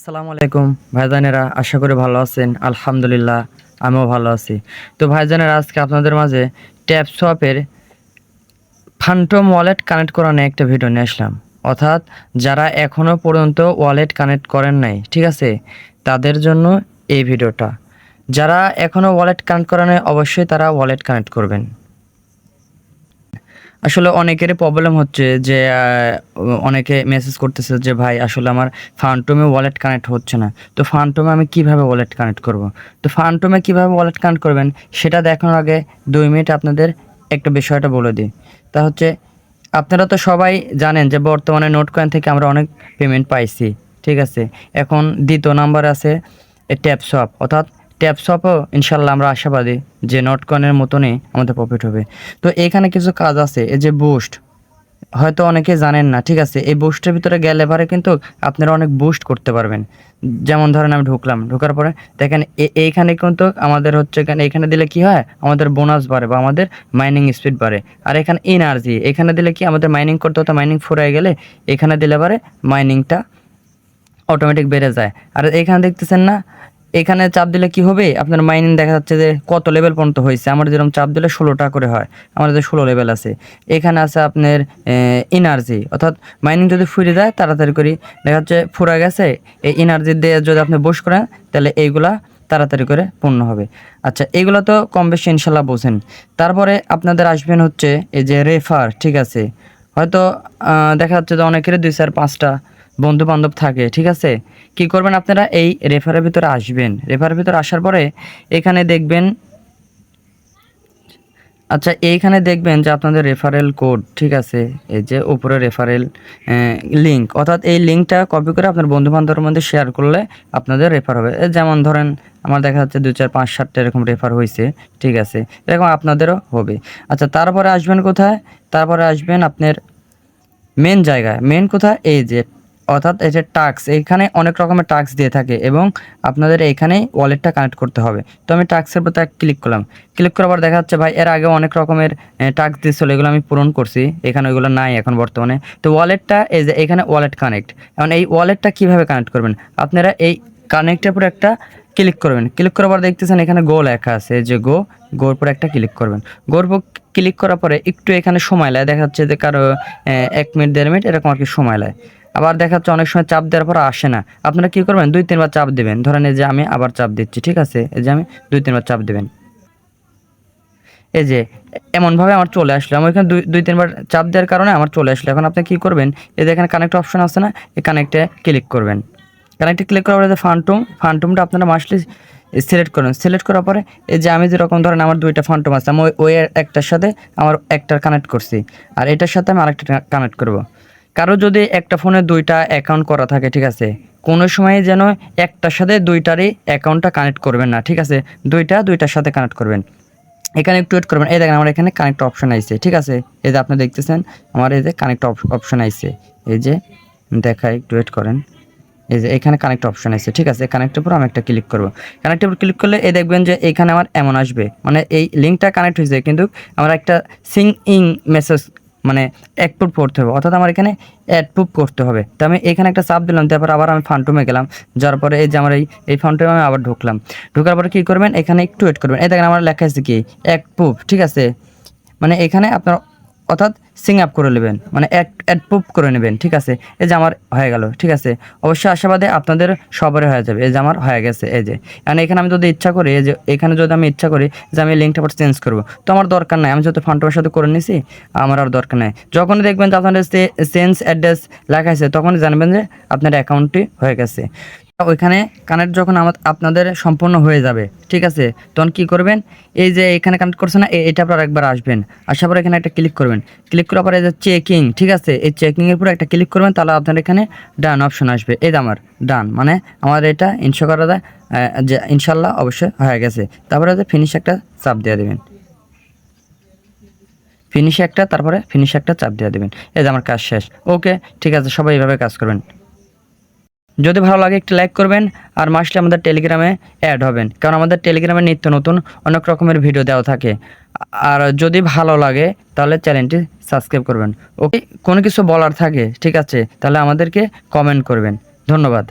আসসালামু আলাইকুম ভাইজানেরা, আশা করি ভালো আছেন। আলহামদুলিল্লাহ, আমিও ভালো আছি। তো ভাইজানেরা, আজকে আপনাদের মাঝে ট্যাপ সোয়াপের ফান্টম ওয়ালেট কানেক্ট করা নিয়ে একটা ভিডিও নিয়ে আসলাম। অর্থাৎ যারা এখনও পর্যন্ত ওয়ালেট কানেক্ট করেন নাই, ঠিক আছে, তাদের জন্য এই ভিডিওটা। যারা এখনও ওয়ালেট কানেক্ট করেন নাই, অবশ্যই তারা ওয়ালেট কানেক্ট করবেন। আসলে অনেকেরই প্রবলেম হচ্ছে যে অনেকে মেসেজ করতেছে যে ভাই আসলে আমার ফান্টমে ওয়ালেট কানেক্ট হচ্ছে না। তো ফান্টমে আমি কিভাবে ওয়ালেট কানেক্ট করব? তো ফান্টমে কিভাবে ওয়ালেট কানেক্ট করবেন সেটা দেখানোর আগে 2 মিনিট আপনাদের একটা বিষয়টা বলে দিই। তা হচ্ছে, আপনারা তো সবাই জানেন যে বর্তমানে নোট কয়েন থেকে আমরা অনেক পেমেন্ট পাইছি, ঠিক আছে। এখন দ্বিতীয় নাম্বার আছে ট্যাপ সোয়াপ। অর্থাৎ ট্যাপ সোয়াপও ইনশাল্লাহ আমরা আশাবাদী যে নোট কয়েনের মতনই আমাদের প্রফিট হবে। তো এখানে কিছু কাজ আছে, এই যে বুস্ট, হয়তো অনেকে জানেন না, ঠিক আছে। এই বুস্টের ভিতরে গেলে পরে কিন্তু আপনারা অনেক বুস্ট করতে পারবেন। যেমন ধরেন আমি ঢোকার পরে দেখেন এইখানে কিন্তু আমাদের হচ্ছে এখানে দিলে কি হয়, আমাদের বোনাস বাড়ে বা আমাদের মাইনিং স্পিড বাড়ে। আর এখানে এনার্জি, এখানে দিলে কি আমাদের মাইনিং করতে হতো, মাইনিং ফুরাই গেলে এখানে দিলে পরে মাইনিংটা অটোমেটিক বেড়ে যায়। আর এখানে দেখতেছেন না, এখানে চাপ দিলে কি হবে, আপনার মাইনিং দেখা যাচ্ছে যে কত লেভেল পর্যন্ত হয়েছে। আমার যেরকম চাপ দিলে 16টা করে হয়, আমাদের 16 লেভেল আছে। এখানে আছে আপনার এনার্জি, অর্থাৎ মাইনিং যদি ফুরে যায় তাড়াতাড়ি করে দেখা যাচ্ছে ফুরা গেছে, এই এনার্জি দিয়ে যদি আপনি বস করেন তাহলে এইগুলা তাড়াতাড়ি করে পূর্ণ হবে। আচ্ছা, এইগুলো তো কম বেশি ইনশাল্লাহ বোঝেন। তারপরে আপনাদের আসবেন হচ্ছে এই যে রেফার, ঠিক আছে। হয়তো দেখা যাচ্ছে যে অনেকেরই 2 4 5টা বন্ধু বান্ধব থাকে, ঠিক আছে। কি করবেন আপনারা, এই রেফারের ভিতরে আসবেন। রেফারের ভিতরে আসার পরে এখানে দেখবেন, আচ্ছা এইখানে দেখবেন যে আপনাদের রেফারেল কোড, ঠিক আছে। এই যে উপরে রেফারেল লিঙ্ক, অর্থাৎ এই লিঙ্কটা কপি করে আপনার বন্ধু বান্ধবের মধ্যে শেয়ার করলে আপনাদের রেফার হবে। যেমন ধরেন আমার দেখা যাচ্ছে 2 4 5 7টা এরকম রেফার হয়েছে, ঠিক আছে। এরকম আপনাদেরও হবে। আচ্ছা, তারপরে আসবেন কোথায়? তারপরে আসবেন আপনার মেন জায়গায়। মেন কোথায়? এই যে, অর্থাৎ এই যে টাস্ক, এইখানে অনেক রকমের টাস্ক দিয়ে থাকে এবং আপনাদের এইখানেই ওয়ালেটটা কানেক্ট করতে হবে। তো আমি টাস্কের উপর ক্লিক করলাম। ক্লিক করার পর দেখা যাচ্ছে ভাই এর আগে অনেক রকমের টাস্ক দিয়েছিল, এগুলো আমি পূরণ করছি, এখানে ওইগুলো নাই এখন বর্তমানে। তো ওয়ালেটটা এই যে এখানে ওয়ালেট কানেক্ট, এখন এই ওয়ালেটটা কীভাবে কানেক্ট করবেন আপনারা, এই কানেক্টের উপর একটা ক্লিক করবেন। ক্লিক করার পর দেখতেছেন এখানে গো লেখা আছে, যে গোর উপর একটা ক্লিক করবেন। গোর উপর ক্লিক করার পরে একটু এখানে সময় লাগে, দেখা যাচ্ছে যে কারো 1 মিনিট 1.5 মিনিট এরকম আর কি সময় লাগে। আবার দেখা যাচ্ছে অনেক সময় চাপ দেওয়ার পর আসে না। আপনারা কী করবেন, 2 3 বার চাপ দেবেন। ধরেন এই যে আমি আবার চাপ দিচ্ছি, ঠিক আছে। এই যে আমি 2 3 বার চাপ দেবেন। এই যে এমনভাবে আমার চলে আসলো, আমার এখানে 2 3 বার চাপ দেওয়ার কারণে আমার চলে আসলো। এখন আপনি কী করবেন, এই যে এখানে কানেক্ট অপশন আছে না, এই কানেক্টে ক্লিক করবেন। কানেক্টে ক্লিক করার পরে যে ফান্টুমটা আপনারা মাসলি সিলেক্ট করুন। সিলেক্ট করার পরে এই যে আমি যেরকম ধরেন আমার 2টা ফান্টুম আছে, আমি ওই একটার সাথে আমার একটার কানেক্ট করছি, আর এটার সাথে আমি আরেকটা কানেক্ট করব। কারো যদি একটা ফোনে 2টা অ্যাকাউন্ট করা থাকে, ঠিক আছে, কোনো সময় যেন একটার সাথে 2টারই অ্যাকাউন্টটা কানেক্ট করবেন না, ঠিক আছে। 2টার সাথে কানেক্ট করবেন। এখানে একটু ওয়েট করবেন। এই দেখেন আমার এখানে কানেক্ট অপশন আইছে, ঠিক আছে। এই যে আপনি দেখতেছেন আমার এই যে কানেক্ট অপশন আইছে, এই যে দেখায়, একটু ওয়েট করেন। এই যে এখানে কানেক্ট অপশন আছে, ঠিক আছে। কানেক্টের উপর আমি একটা ক্লিক করব। কানেক্টের উপর ক্লিক করলে এই দেখবেন যে এখানে আমার এমন আসবে, মানে এই লিঙ্কটা কানেক্ট হয়েছে কিন্তু আমার একটা সিং ইং মেসেজ, মানে অ্যাপ্রুভ করতে হবে, অর্থাৎ আমার এখানে অ্যাপ্রুভ করতে হবে। তো আমি এখানে একটা চাপ দিলাম, তারপর আবার আমি ফান্টুমে গেলাম। যাওয়ার পরে এই যে আমার এই ফান্টুমে আমি আবার ঢুকলাম। ঢোকার পরে কী করবেন, এখানে একটু ওয়েট করবেন। এই দেখেন আমার লেখা আছে কি অ্যাপ্রুভ, ঠিক আছে। মানে এখানে আপনার অর্থাৎ সিং আপ করে নেবেন, মানে অ্যাপ্রুভ করে নেবেন, ঠিক আছে। এই যে আমার হয়ে গেল, ঠিক আছে। অবশ্যই আশাবাদে আপনাদের সবারই হয়ে যাবে। এই যে আমার হয়ে গেছে। এই যে কারণ এখানে আমি যদি ইচ্ছা করি, এই যে এখানে যদি আমি ইচ্ছা করি যে আমি লিঙ্কটা আবার চেঞ্জ করবো, তো আমার দরকার নাই। আমি যেহেতু ফান্ডের সাথে করে নিছি, আমার আর দরকার নাই। যখনই দেখবেন যে আপনাদের চেঞ্জ অ্যাড্রেস লেখা আছে, তখনই জানবেন যে আপনার অ্যাকাউন্টটি হয়ে গেছে। ওইখানে কানেক্ট যখন আপনাদের সম্পূর্ণ হয়ে যাবে, ঠিক আছে, তখন কি করবেন, এই যে এখানে কানেক্ট করছে না, এটা আপনার একবার আসবেন। আসার পরে এখানে একটা ক্লিক করবেন। ক্লিক করার পরে এই যে চেকিং, ঠিক আছে, এই চেকিংয়ের উপরে একটা ক্লিক করবেন, তাহলে আপনার এখানে ডান অপশন আসবে। এই যে আমার ডান, মানে আমার এটা ইনশো করা যায় যে ইনশাল্লাহ অবশ্যই হয়ে গেছে। তারপরে যে ফিনিশ একটা চাপ দিয়ে দেবেন, ফিনিশে একটা, তারপরে ফিনিশে একটা চাপ দিয়ে দেবেন। এই যে আমার কাজ শেষ। ওকে, ঠিক আছে, সবাই এইভাবে কাজ করবেন। যদি ভালো লাগে একটি লাইক করবেন, আর মাসলে আমাদের টেলিগ্রামে অ্যাড হবেন, কারণ আমাদের টেলিগ্রামে নিত্য নতুন অনেক রকমের ভিডিও দেওয়া থাকে। আর যদি ভালো লাগে তাহলে চ্যানেলটি সাবস্ক্রাইব করবেন। ওকে, কোনো কিছু বলার থাকে, ঠিক আছে, তাহলে আমাদেরকে কমেন্ট করবেন। ধন্যবাদ।